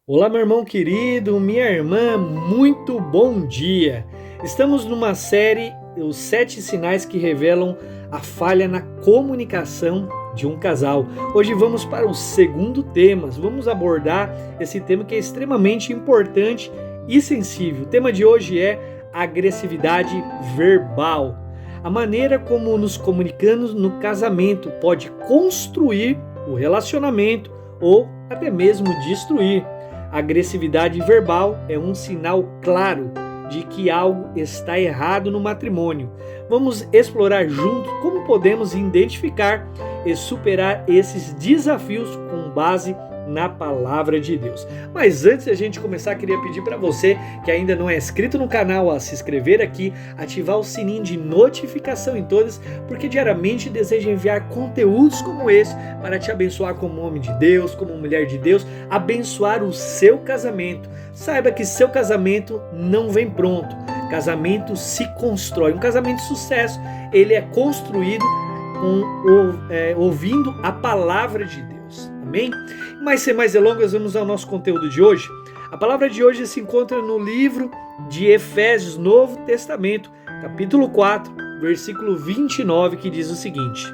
Olá, meu irmão querido, minha irmã, muito bom dia! Estamos numa série, Os Sete Sinais que Revelam a Falha na Comunicação de um Casal. Hoje vamos para o segundo tema, vamos abordar esse tema que é extremamente importante e sensível. O tema de hoje é agressividade verbal. A maneira como nos comunicamos no casamento pode construir o relacionamento ou até mesmo destruir. A agressividade verbal é um sinal claro de que algo está errado no matrimônio. Vamos explorar juntos como podemos identificar e superar esses desafios com base na palavra de Deus. Mas antes de a gente começar, queria pedir para você que ainda não é inscrito no canal a se inscrever aqui, ativar o sininho de notificação em todas, porque diariamente desejo enviar conteúdos como esse para te abençoar como homem de Deus, como mulher de Deus, abençoar o seu casamento. Saiba que seu casamento não vem pronto, casamento se constrói. Um casamento de sucesso, ele é construído ouvindo a palavra de Deus. Amém? Mas sem mais delongas, vamos ao nosso conteúdo de hoje. A palavra de hoje se encontra no livro de Efésios, Novo Testamento, capítulo 4, versículo 29, que diz o seguinte: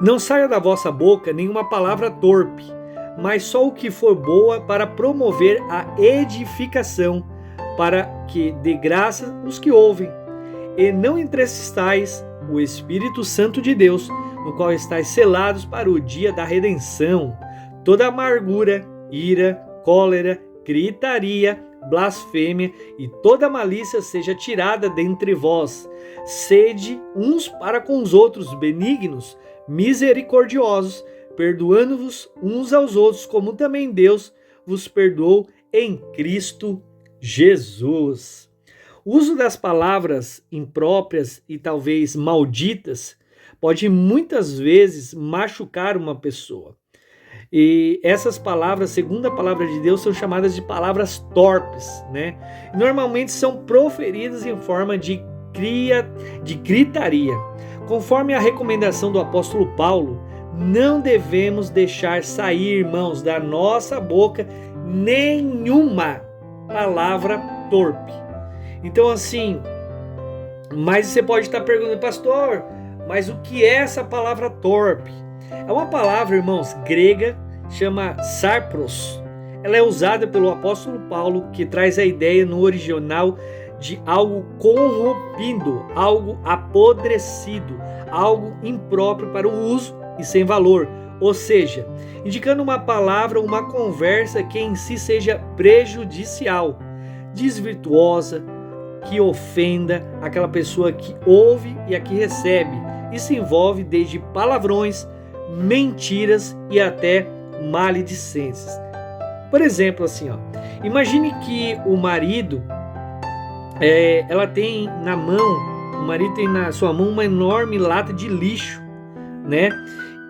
Não saia da vossa boca nenhuma palavra torpe, mas só o que for boa para promover a edificação, para que dê graça os que ouvem. E não entristais o Espírito Santo de Deus, no qual estáis selados para o dia da redenção. Toda amargura, ira, cólera, gritaria, blasfêmia e toda malícia seja tirada dentre vós. Sede uns para com os outros benignos, misericordiosos, perdoando-vos uns aos outros, como também Deus vos perdoou em Cristo Jesus. O uso das palavras impróprias e talvez malditas pode muitas vezes machucar uma pessoa. E essas palavras, segundo a palavra de Deus, são chamadas de palavras torpes, né? Normalmente são proferidas em forma de gritaria. Conforme a recomendação do apóstolo Paulo, não devemos deixar sair, irmãos, da nossa boca nenhuma palavra torpe. Então, assim, mas você pode estar perguntando, pastor, mas o que é essa palavra torpe? É uma palavra, irmãos, grega, chama sarpros. Ela é usada pelo apóstolo Paulo, que traz a ideia no original de algo corrompido, algo apodrecido, algo impróprio para o uso e sem valor. Ou seja, indicando uma palavra, uma conversa que em si seja prejudicial, desvirtuosa, que ofenda aquela pessoa que ouve e a que recebe. Isso envolve desde palavrões, mentiras e até maledicências. Por exemplo, assim, imagine que o marido, ela tem na mão, o marido tem na sua mão uma enorme lata de lixo, né?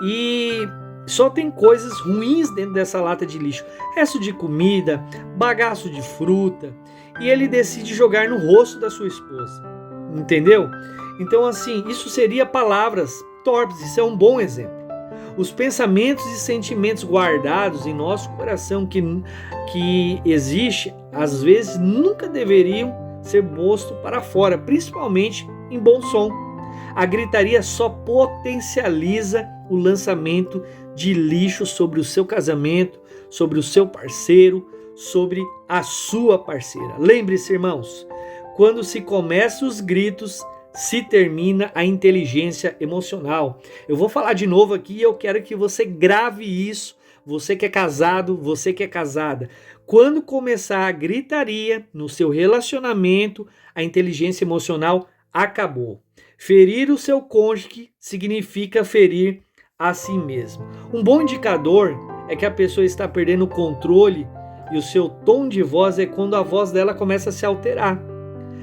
E só tem coisas ruins dentro dessa lata de lixo, resto de comida, bagaço de fruta, e ele decide jogar no rosto da sua esposa, entendeu? Então, assim, isso seria palavras torpes, isso é um bom exemplo. Os pensamentos e sentimentos guardados em nosso coração que existe, às vezes nunca deveriam ser postos para fora, principalmente em bom som. A gritaria só potencializa o lançamento de lixo sobre o seu casamento, sobre o seu parceiro, sobre a sua parceira. Lembre-se, irmãos, quando se começa os gritos, se termina a inteligência emocional. Eu vou falar de novo aqui e eu quero que você grave isso. Você que é casado, você que é casada. Quando começar a gritaria no seu relacionamento, a inteligência emocional acabou. Ferir o seu cônjuge significa ferir a si mesmo. Um bom indicador é que a pessoa está perdendo o controle e o seu tom de voz é quando a voz dela começa a se alterar.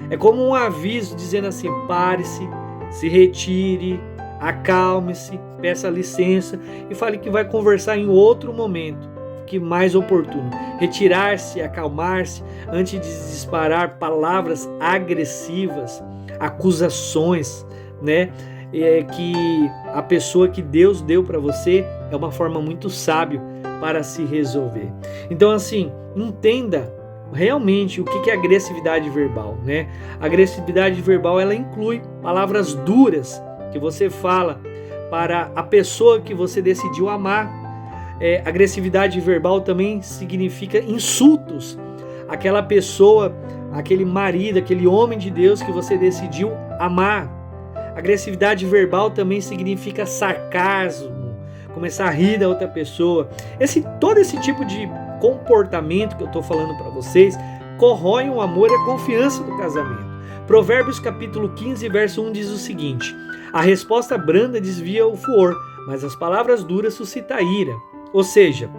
É como um aviso dizendo assim: pare-se, se retire, acalme-se, peça licença e fale que vai conversar em outro momento, que mais oportuno. Retirar-se, acalmar-se antes de disparar palavras agressivas, acusações, né? Que a pessoa que Deus deu para você é uma forma muito sábia para se resolver. Então, assim, entenda realmente o que é agressividade verbal, né? A agressividade verbal, ela inclui palavras duras que você fala para a pessoa que você decidiu amar. Agressividade verbal também significa insultos àquela pessoa, aquele marido, aquele homem de Deus que você decidiu amar. Agressividade verbal também significa sarcasmo, começar a rir da outra pessoa. Todo esse tipo de comportamento que eu estou falando para vocês corrói o amor e a confiança do casamento. Provérbios capítulo 15, verso 1 diz o seguinte: a resposta branda desvia o furor, mas as palavras duras suscitam ira. Ou seja,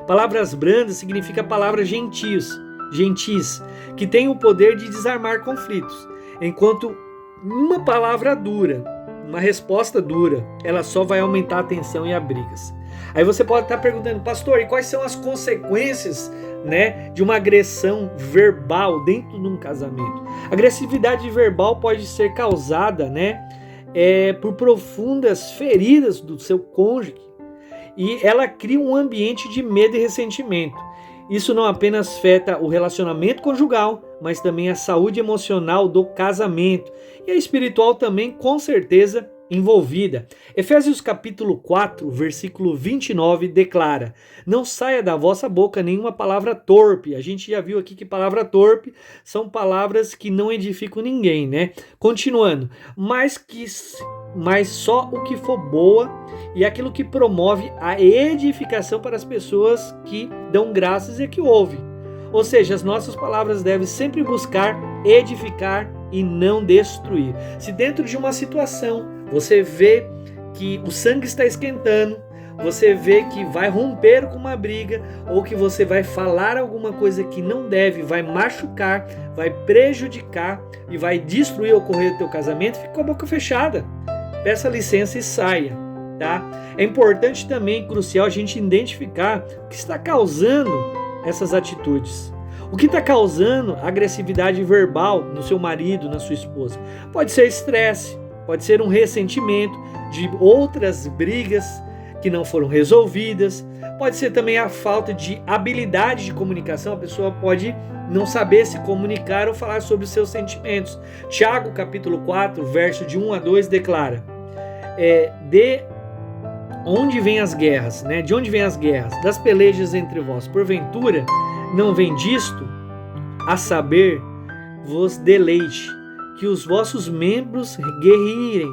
palavras brandas significa palavras gentis, que têm o poder de desarmar conflitos, enquanto uma palavra dura, uma resposta dura, ela só vai aumentar a tensão e as brigas. Aí você pode estar perguntando, pastor, e quais são as consequências, né, de uma agressão verbal dentro de um casamento? A agressividade verbal pode ser causada, né, por profundas feridas do seu cônjuge, e ela cria um ambiente de medo e ressentimento. Isso não apenas afeta o relacionamento conjugal, mas também a saúde emocional do casamento e a espiritual também, com certeza, envolvida. Efésios capítulo 4, versículo 29 declara: não saia da vossa boca nenhuma palavra torpe. A gente já viu aqui que palavra torpe são palavras que não edificam ninguém, né? Continuando, mas só o que for boa e aquilo que promove a edificação para as pessoas que dão graças e que ouvem. Ou seja, as nossas palavras devem sempre buscar edificar e não destruir. Se dentro de uma situação você vê que o sangue está esquentando, você vê que vai romper com uma briga, ou que você vai falar alguma coisa que não deve, vai machucar, vai prejudicar e vai destruir ou correr o teu casamento, fica com a boca fechada. Peça licença e saia, tá? É importante também, crucial, a gente identificar o que está causando essas atitudes. O que está causando agressividade verbal no seu marido, na sua esposa? Pode ser estresse, pode ser um ressentimento de outras brigas que não foram resolvidas, pode ser também a falta de habilidade de comunicação. A pessoa pode não saber se comunicar ou falar sobre os seus sentimentos. Tiago capítulo 4, verso de 1 a 2 declara: de onde vêm as guerras, né? De onde vêm as guerras? Das pelejas entre vós. Porventura, não vem disto? A saber, vos deleite, que os vossos membros guerreiem.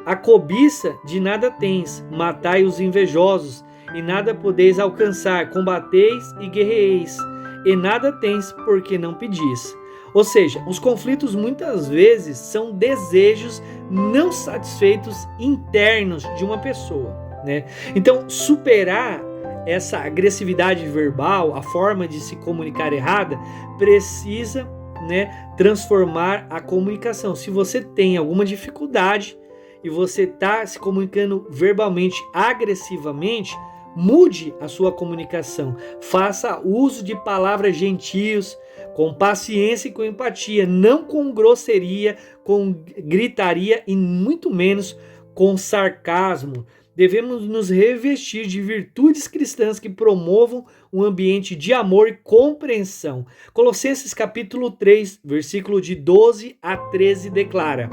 A cobiça de nada tens, matai os invejosos, e nada podeis alcançar, combateis e guerreeis, e nada tens, porque não pedis. Ou seja, os conflitos muitas vezes são desejos não satisfeitos internos de uma pessoa, né? Então, superar essa agressividade verbal, a forma de se comunicar errada, precisa, né, transformar a comunicação. Se você tem alguma dificuldade e você está se comunicando verbalmente agressivamente, mude a sua comunicação. Faça uso de palavras gentis, com paciência e com empatia, não com grosseria, com gritaria e muito menos com sarcasmo. Devemos nos revestir de virtudes cristãs que promovam um ambiente de amor e compreensão. Colossenses capítulo 3, versículo de 12 a 13 declara: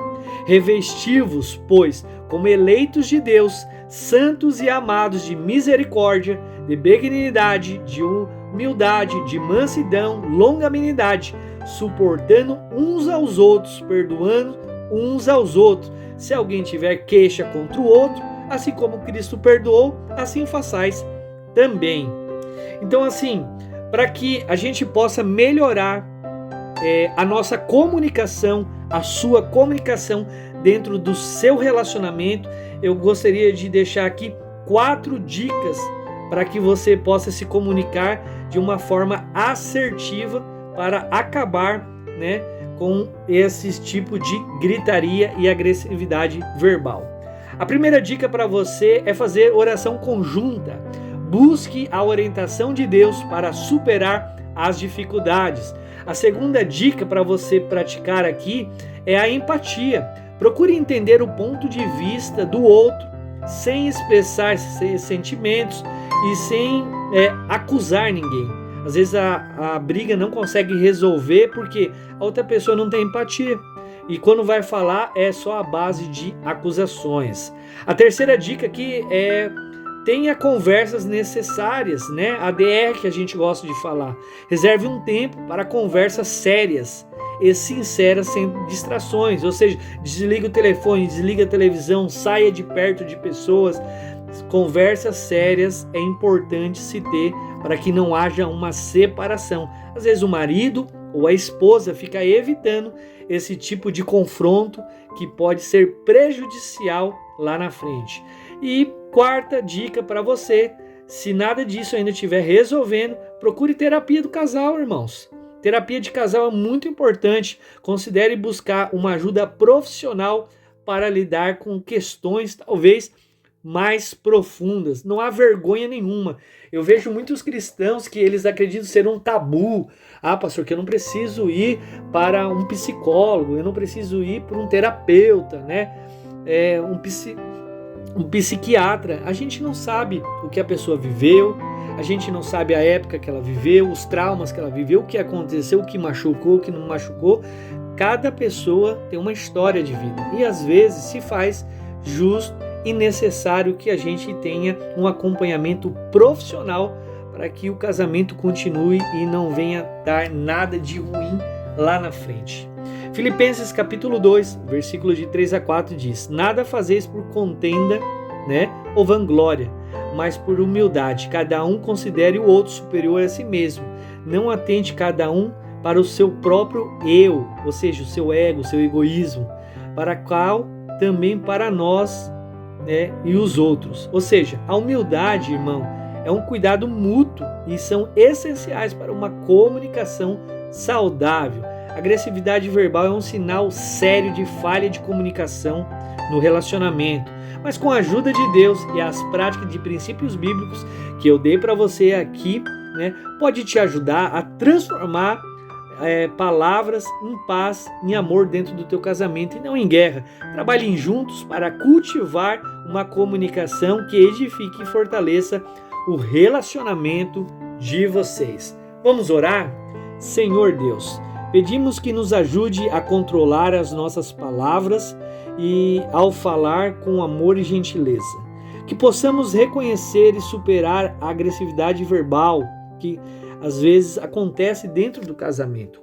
revesti-vos, pois, como eleitos de Deus, santos e amados, de misericórdia, de benignidade, de humildade, de mansidão, longanimidade, suportando uns aos outros, perdoando uns aos outros. Se alguém tiver queixa contra o outro, assim como Cristo perdoou, assim façais também. Então, assim, para que a gente possa melhorar a nossa comunicação, a sua comunicação dentro do seu relacionamento, eu gostaria de deixar aqui 4 dicas para que você possa se comunicar de uma forma assertiva para acabar, né, com esse tipo de gritaria e agressividade verbal. A primeira dica para você é fazer oração conjunta. Busque a orientação de Deus para superar as dificuldades. A segunda dica para você praticar aqui é a empatia. Procure entender o ponto de vista do outro sem expressar sentimentos e sem acusar ninguém. Às vezes a briga não consegue resolver porque a outra pessoa não tem empatia. E quando vai falar é só a base de acusações. A terceira dica aqui é: tenha conversas necessárias, né? A DR que a gente gosta de falar. Reserve um tempo para conversas sérias e sinceras, sem distrações. Ou seja, desliga o telefone, desliga a televisão, saia de perto de pessoas. Conversas sérias é importante se ter para que não haja uma separação. Às vezes o marido ou a esposa fica evitando esse tipo de confronto que pode ser prejudicial lá na frente. E quarta dica para você: se nada disso ainda estiver resolvendo, procure terapia do casal, irmãos. Terapia de casal é muito importante. Considere buscar uma ajuda profissional para lidar com questões talvez mais profundas. Não há vergonha nenhuma. Eu vejo muitos cristãos que eles acreditam ser um tabu. Ah, pastor, que eu não preciso ir para um psicólogo, eu não preciso ir para um terapeuta, né? Um psiquiatra. A gente não sabe o que a pessoa viveu, a gente não sabe a época que ela viveu, os traumas que ela viveu, o que aconteceu, o que machucou, o que não machucou. Cada pessoa tem uma história de vida e às vezes se faz justo e necessário que a gente tenha um acompanhamento profissional para que o casamento continue e não venha dar nada de ruim lá na frente. Filipenses capítulo 2, versículo de 3 a 4 diz: nada fazeis por contenda, né, ou vanglória, mas por humildade. Cada um considere o outro superior a si mesmo. Não atente cada um para o seu próprio eu, ou seja, o seu ego, o seu egoísmo, para qual também para nós, né, e os outros. Ou seja, a humildade, irmão, é um cuidado mútuo e são essenciais para uma comunicação saudável. Agressividade verbal é um sinal sério de falha de comunicação no relacionamento. Mas com a ajuda de Deus e as práticas de princípios bíblicos que eu dei para você aqui, né, pode te ajudar a transformar palavras em paz, em amor dentro do teu casamento e não em guerra. Trabalhem juntos para cultivar uma comunicação que edifique e fortaleça o relacionamento de vocês. Vamos orar? Senhor Deus, pedimos que nos ajude a controlar as nossas palavras e ao falar com amor e gentileza. Que possamos reconhecer e superar a agressividade verbal que às vezes acontece dentro do casamento.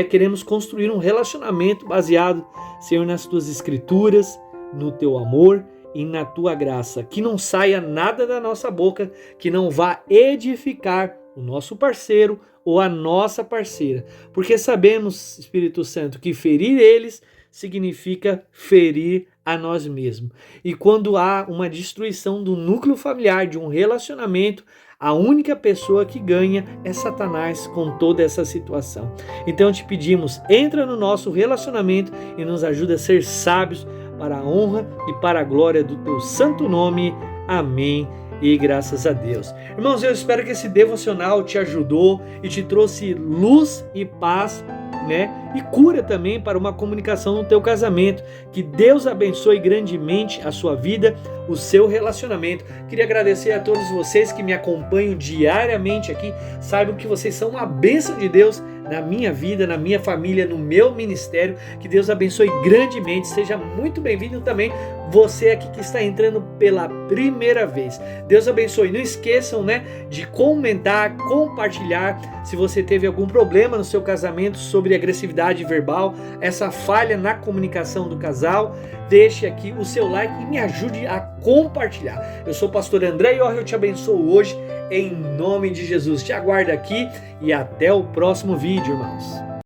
Queremos construir um relacionamento baseado, Senhor, nas tuas escrituras, no teu amor e na tua graça. Que não saia nada da nossa boca que não vá edificar o nosso parceiro ou a nossa parceira. Porque sabemos, Espírito Santo, que ferir eles significa ferir a nós mesmos. E quando há uma destruição do núcleo familiar, de um relacionamento, a única pessoa que ganha é Satanás com toda essa situação. Então te pedimos, entra no nosso relacionamento e nos ajuda a ser sábios para a honra e para a glória do teu santo nome. Amém. E graças a Deus. Irmãos, eu espero que esse devocional te ajudou e te trouxe luz e paz, né? E cura também para uma comunicação no teu casamento. Que Deus abençoe grandemente a sua vida, o seu relacionamento. Queria agradecer a todos vocês que me acompanham diariamente aqui. Saibam que vocês são uma bênção de Deus na minha vida, na minha família, no meu ministério. Que Deus abençoe grandemente. Seja muito bem-vindo também você aqui que está entrando pela primeira vez. Deus abençoe. Não esqueçam, né, de comentar, compartilhar se você teve algum problema no seu casamento sobre agressividade verbal, essa falha na comunicação do casal. Deixe aqui o seu like e me ajude a compartilhar. Eu sou o pastor André e eu te abençoo hoje em nome de Jesus. Te aguardo aqui e até o próximo vídeo, irmãos.